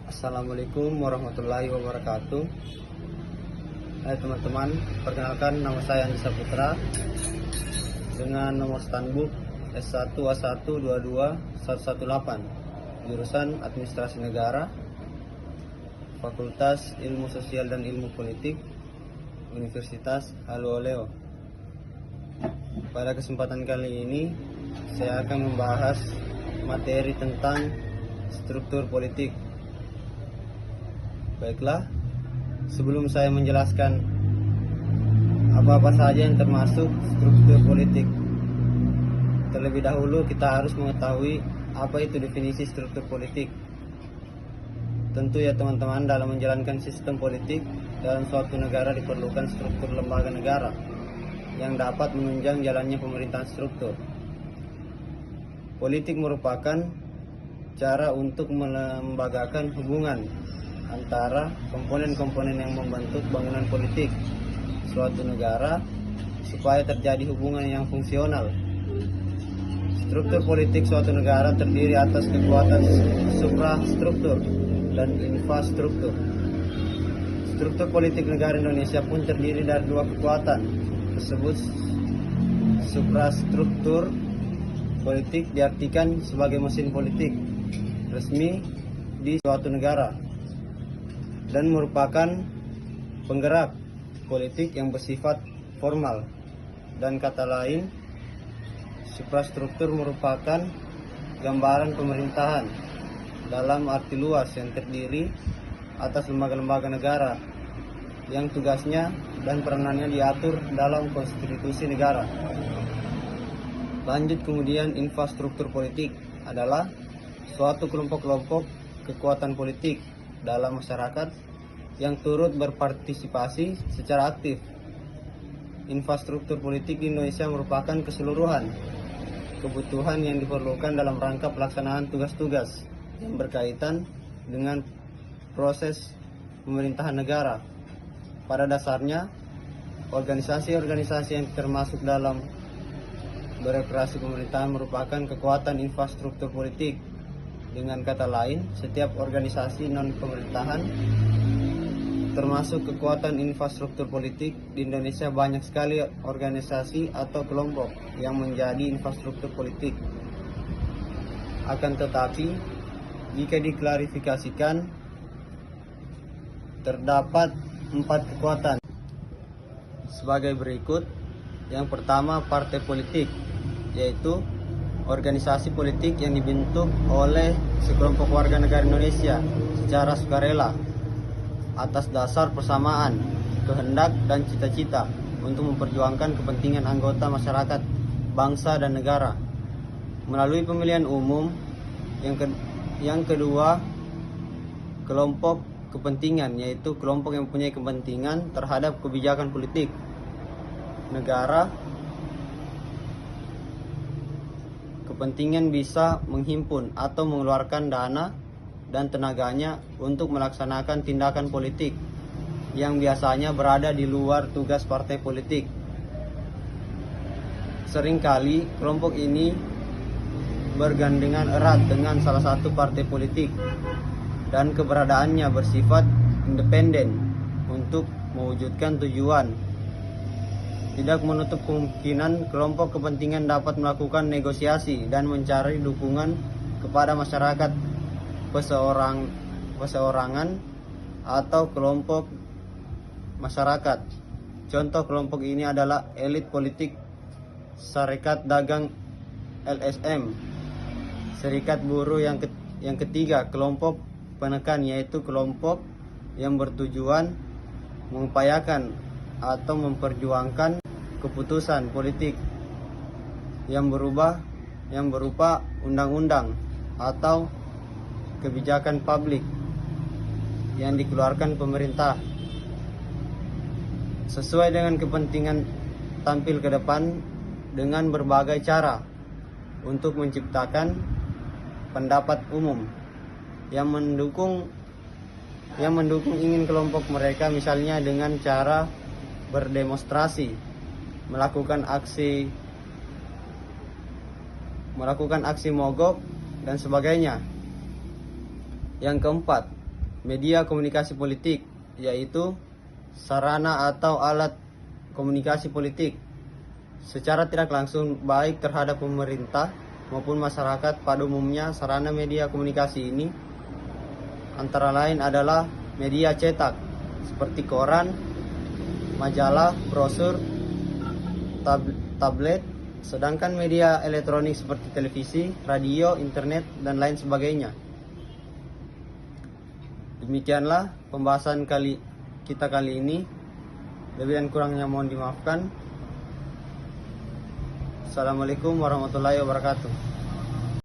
Assalamualaikum warahmatullahi wabarakatuh. Hai teman-teman, perkenalkan nama saya Andi Saputra dengan nomor standbook S1A122118, jurusan Administrasi Negara, Fakultas Ilmu Sosial dan Ilmu Politik, Universitas Haluoleo. Pada kesempatan kali ini, saya akan membahas materi tentang struktur politik. Baiklah, sebelum saya menjelaskan apa-apa saja yang termasuk struktur politik, terlebih dahulu kita harus mengetahui apa itu definisi struktur politik. Tentu ya teman-teman, dalam menjalankan sistem politik dalam suatu negara diperlukan struktur lembaga negara yang dapat menunjang jalannya pemerintahan struktur. Politik merupakan cara untuk melembagakan hubungan antara komponen-komponen yang membentuk bangunan politik suatu negara supaya terjadi hubungan yang fungsional. Struktur politik suatu negara terdiri atas kekuatan suprastruktur dan infrastruktur. Struktur politik negara Indonesia pun terdiri dari dua kekuatan tersebut. Suprastruktur politik diartikan sebagai mesin politik resmi di suatu negara dan merupakan penggerak politik yang bersifat formal. Dan kata lain, suprastruktur merupakan gambaran pemerintahan dalam arti luas yang terdiri atas lembaga-lembaga negara yang tugasnya dan peranannya diatur dalam konstitusi negara. Lanjut kemudian, infrastruktur politik adalah suatu kelompok-kelompok kekuatan politik dalam masyarakat yang turut berpartisipasi secara aktif. Infrastruktur politik di Indonesia merupakan keseluruhan kebutuhan yang diperlukan dalam rangka pelaksanaan tugas-tugas yang berkaitan dengan proses pemerintahan negara. Pada dasarnya, organisasi-organisasi yang termasuk dalam birokrasi pemerintahan merupakan kekuatan infrastruktur politik. Dengan kata lain, setiap organisasi non-pemerintahan termasuk kekuatan infrastruktur politik. Di Indonesia banyak sekali organisasi atau kelompok yang menjadi infrastruktur politik. Akan tetapi, jika diklarifikasikan, terdapat 4 kekuatan sebagai berikut. Yang pertama, partai politik, yaitu organisasi politik yang dibentuk oleh sekelompok warga negara Indonesia secara sukarela atas dasar persamaan kehendak dan cita-cita untuk memperjuangkan kepentingan anggota masyarakat, bangsa dan negara melalui pemilihan umum. Yang kedua, kelompok kepentingan, yaitu kelompok yang mempunyai kepentingan terhadap kebijakan politik negara. Kepentingan bisa menghimpun atau mengeluarkan dana dan tenaganya untuk melaksanakan tindakan politik yang biasanya berada di luar tugas partai politik. Seringkali kelompok ini bergandengan erat dengan salah satu partai politik dan keberadaannya bersifat independen untuk mewujudkan tujuan. Tidak menutup kemungkinan kelompok kepentingan dapat melakukan negosiasi dan mencari dukungan kepada masyarakat perseorangan atau kelompok masyarakat. Contoh kelompok ini adalah elit politik, Serikat Dagang LSM, Serikat Buruh. Yang ketiga, kelompok penekan, yaitu kelompok yang bertujuan mengupayakan atau memperjuangkan keputusan politik yang berupa undang-undang atau kebijakan publik yang dikeluarkan pemerintah sesuai dengan kepentingan tampil ke depan dengan berbagai cara untuk menciptakan pendapat umum yang mendukung ingin kelompok mereka, misalnya dengan cara berdemonstrasi, melakukan aksi mogok dan sebagainya. Yang keempat, media komunikasi politik, yaitu sarana atau alat komunikasi politik secara tidak langsung baik terhadap pemerintah maupun masyarakat pada umumnya. Sarana media komunikasi ini antara lain adalah media cetak seperti koran, majalah, brosur, tablet, sedangkan media elektronik seperti televisi, radio, internet, dan lain sebagainya. Demikianlah pembahasan kita kali ini. Lebih dan kurangnya mohon dimaafkan. Assalamualaikum warahmatullahi wabarakatuh.